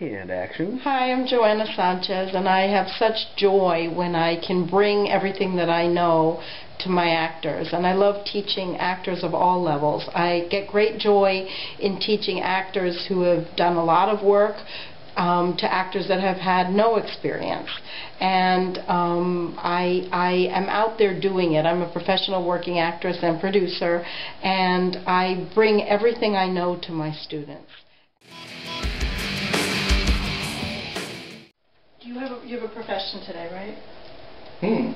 And action. Hi, I'm Joanna Sanchez, and I have such joy when I can bring everything that I know to my actors. And I love teaching actors of all levels. I get great joy in teaching actors who have done a lot of work to actors that have had no experience. And I am out there doing it. I'm a professional working actress and producer, and I bring everything I know to my students. You have a profession today, right?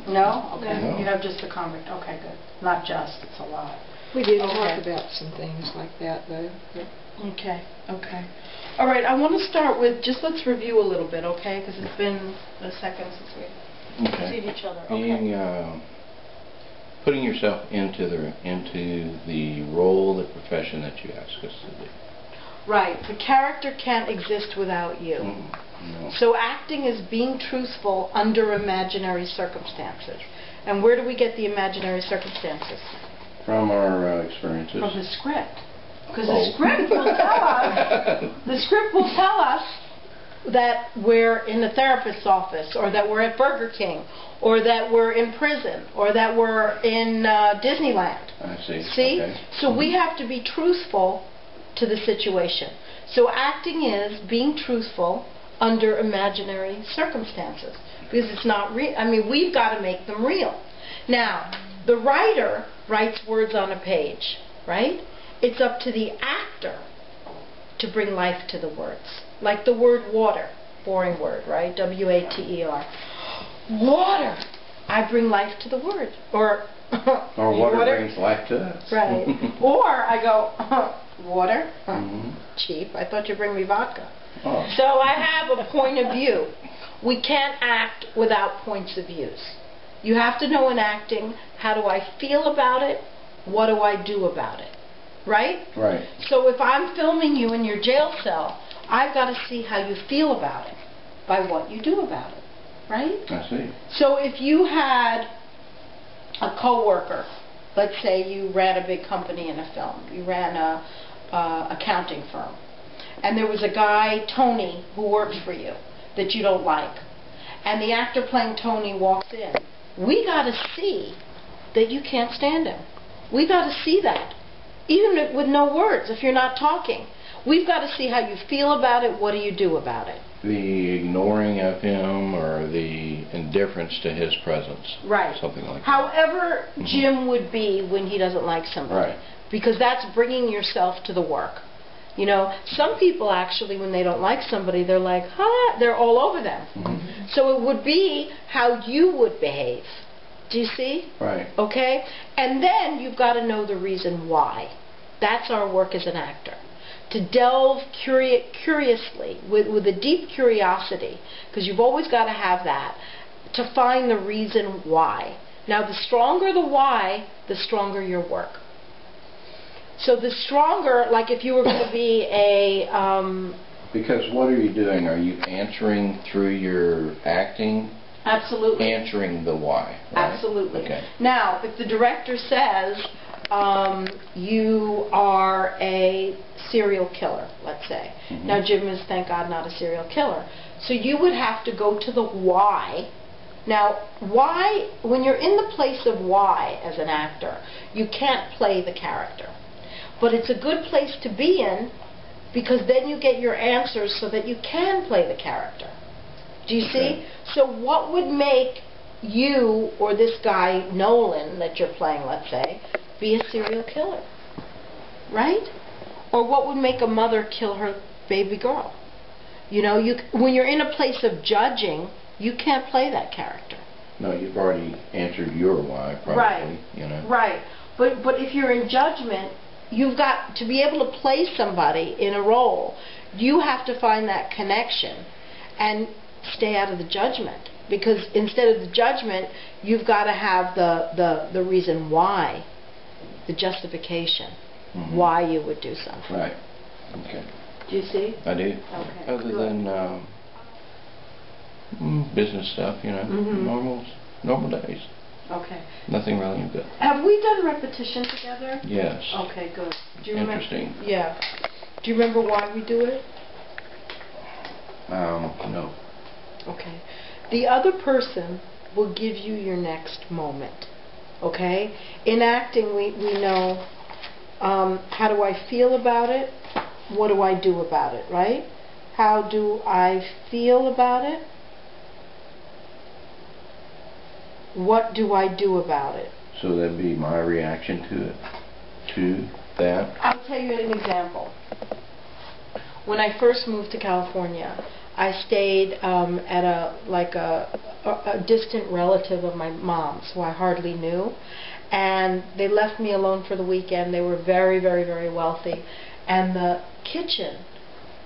No? Okay. No. You have just a comic. Okay, good. Not just. It's a lot. We did talk about some things like that, though. Okay. Okay. All right. I want to start with let's review a little bit, okay? Because it's been a second since we've seen each other. Okay. Putting yourself into the role, the profession that you ask us to do. Right. The character can't exist without you. No. So acting is being truthful under imaginary circumstances. And where do we get the imaginary circumstances? From our experiences. From the script. Because the script will tell us that we're in the therapist's office, or that we're at Burger King, or that we're in prison, or that we're in Disneyland. I see. See? Okay. So we have to be truthful to the situation. So acting is being truthful under imaginary circumstances, because it's not real. I mean, we've got to make them real. Now, the writer writes words on a page, right? It's up to the actor to bring life to the words. Like the word water, boring word, right? W-A-T-E-R. Water. I bring life to the word. Or water brings life to us. Right. Or I go, water? Cheap. I thought you'd bring me vodka. Oh. So I have a point of view. We can't act without points of views. You have to know in acting, how do I feel about it? What do I do about it? Right? Right. So if I'm filming you in your jail cell, I've got to see how you feel about it by what you do about it. Right? I see. So if you had a coworker, let's say you ran a big company in a film, you ran a accounting firm, and there was a guy, Tony, who works for you that you don't like, and the actor playing Tony walks in, we got to see that you can't stand him. We got to see that, even with no words, if you're not talking. We've got to see how you feel about it. What do you do about it? The ignoring of him, or the indifference to his presence. Right. Something like that. However Jim would be when he doesn't like somebody. Right. Because that's bringing yourself to the work. You know, some people actually, when they don't like somebody, they're like, they're all over them. So it would be how you would behave. Do you see? Right. Okay? And then you've got to know the reason why. That's our work as an actor. To delve curiously, with a deep curiosity, because you've always got to have that, to find the reason why. Now, the stronger the why, the stronger your work. So the stronger, like if you were going to be a... Because what are you doing? Are you answering through your acting? Absolutely. Answering the why. Right? Absolutely. Okay. Now, if the director says you are a serial killer, let's say. Now, Jim is, thank God, not a serial killer. So you would have to go to the why. Now, why, when you're in the place of why as an actor, you can't play the character. But it's a good place to be in, because then you get your answers so that you can play the character. Do you see? So what would make you, or this guy, Nolan, that you're playing, let's say, be a serial killer? Right? Or what would make a mother kill her baby girl? You know, when you're in a place of judging, you can't play that character. No, you've already answered your why, probably. Right. You know. Right. But if you're in judgment, you've got to be able to play somebody in a role. You have to find that connection and stay out of the judgment. Because instead of the judgment, you've got to have the reason why, the justification, why you would do something. Right. Okay. Do you see? I do. Okay. Other than business stuff, you know, normal days. Okay. Nothing really good. Have we done repetition together? Yes. Okay, good. Do you Interesting. Yeah. Do you remember why we do it? No. Okay. The other person will give you your next moment. Okay? In acting, we know how do I feel about it? What do I do about it, right? How do I feel about it? What do I do about it? So that'd be my reaction to it, to that? I'll tell you an example. When I first moved to California, I stayed at a distant relative of my mom's who I hardly knew, and they left me alone for the weekend. They were very, very, very wealthy, and the kitchen,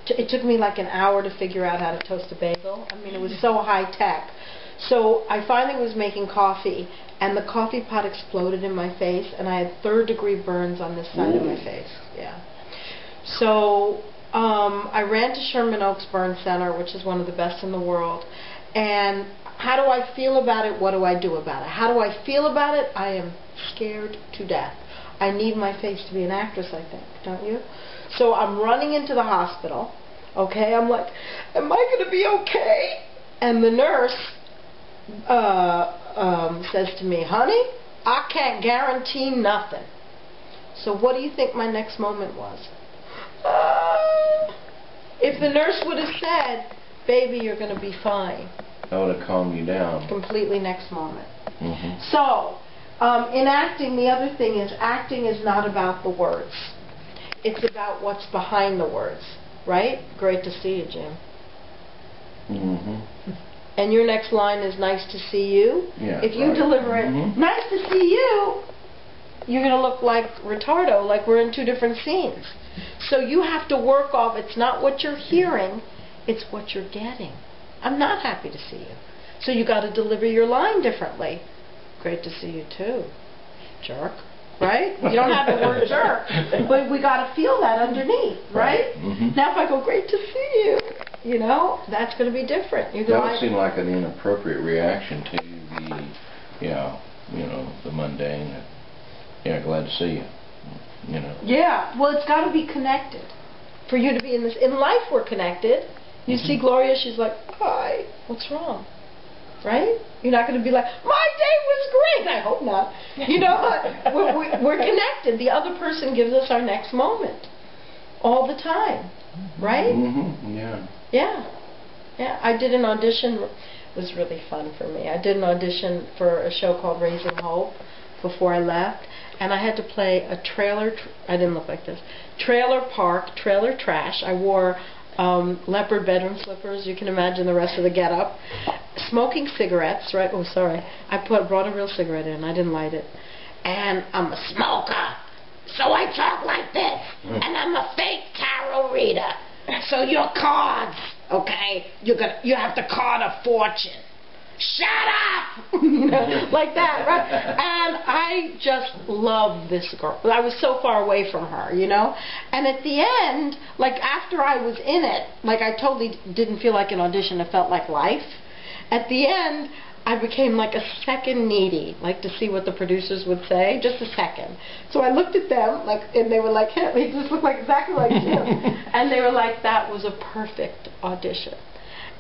it took me like an hour to figure out how to toast a bagel. I mean, it was so high tech. So I finally was making coffee, and the coffee pot exploded in my face, and I had third-degree burns on this side of my face. Yeah. So I ran to Sherman Oaks Burn Center, which is one of the best in the world. And how do I feel about it? What do I do about it? How do I feel about it? I am scared to death. I need my face to be an actress, I think, don't you? So I'm running into the hospital. Okay, I'm like, am I going to be okay? And the nurse says to me, honey, I can't guarantee nothing. So what do you think my next moment was? If the nurse would have said, baby, you're going to be fine. That would have calmed you down. Completely next moment. Mm-hmm. So, in acting, the other thing is, acting is not about the words. It's about what's behind the words. Right? Great to see you, Jim. Mm-hmm. And your next line is nice to see you. Yeah, if you deliver it, nice to see you, you're going to look like retardo, like we're in two different scenes. So you have to work off, it's not what you're hearing, it's what you're getting. I'm not happy to see you. So you got to deliver your line differently. Great to see you too, jerk. Right? You don't have the word jerk, but we got to feel that underneath, right? Mm-hmm. Now if I go, great to see you, you know, that's going to be different. You that would seem like an inappropriate reaction to the mundane. Yeah, glad to see you. You know. Yeah, well, it's got to be connected. For you to be in this, in life we're connected. You see Gloria, she's like, hi, what's wrong? Right? You're not going to be like, my day was great. I hope not. You know, we're connected. The other person gives us our next moment all the time. Right? Mm-hmm. Yeah. Yeah. Yeah. I did an audition. It was really fun for me. I did an audition for a show called Raising Hope before I left. And I had to play a trailer. I didn't look like this. Trailer park, trailer trash. I wore leopard bedroom slippers. You can imagine the rest of the getup. Smoking cigarettes, right? Oh, sorry. I brought a real cigarette in. I didn't light it. And I'm a smoker, so I talk like this. And I'm a fake tarot reader. So your cards, okay? You have to card a fortune. Shut up! You know, like that, right? And I just loved this girl. I was so far away from her, you know? And at the end, like after I was in it, like I totally didn't feel like an audition, it felt like life. At the end, I became like a second needy, like to see what the producers would say, just a second. So I looked at them, like, and they were like, hey, they just looked like exactly like Jim. And they were like, that was a perfect audition.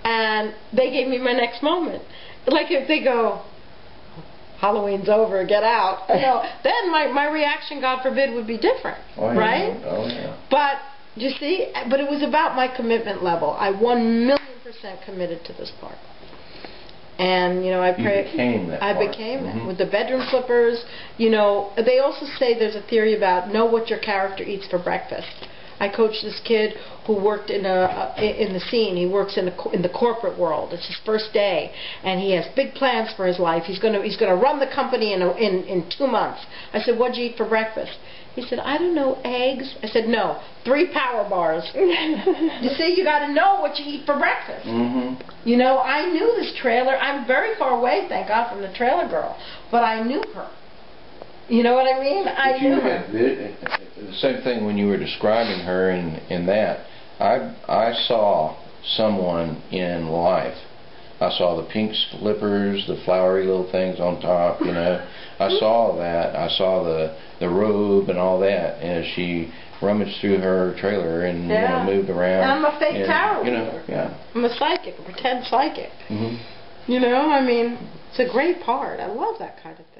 And they gave me my next moment. Like if they go, Halloween's over, get out, you know, then my reaction, God forbid, would be different, right? Oh, yeah. But, you see, but it was about my commitment level. I 1,000,000% committed to this part. And, you know, I became that part. I became it. With the bedroom slippers, you know, they also say there's a theory about know what your character eats for breakfast. I coached this kid who worked in the scene. He works in the corporate world. It's his first day, and he has big plans for his life. He's gonna run the company in 2 months. I said, "What'd you eat for breakfast?" He said, "I don't know, eggs." I said, "No, 3 power bars." You see, you got to know what you eat for breakfast. You know, I knew this trailer. I'm very far away, thank God, from the trailer girl, but I knew her. You know what I mean? I knew her. The same thing when you were describing her in that. I saw someone in life I saw the pink slippers, the flowery little things on top, you know. I saw that. I saw the robe and all that as she rummaged through her trailer and you know, moved around. And I'm a fake tarot you know, reader. yeah. I'm a psychic, a pretend psychic. Mm-hmm. You know, I mean, it's a great part. I love that kind of thing.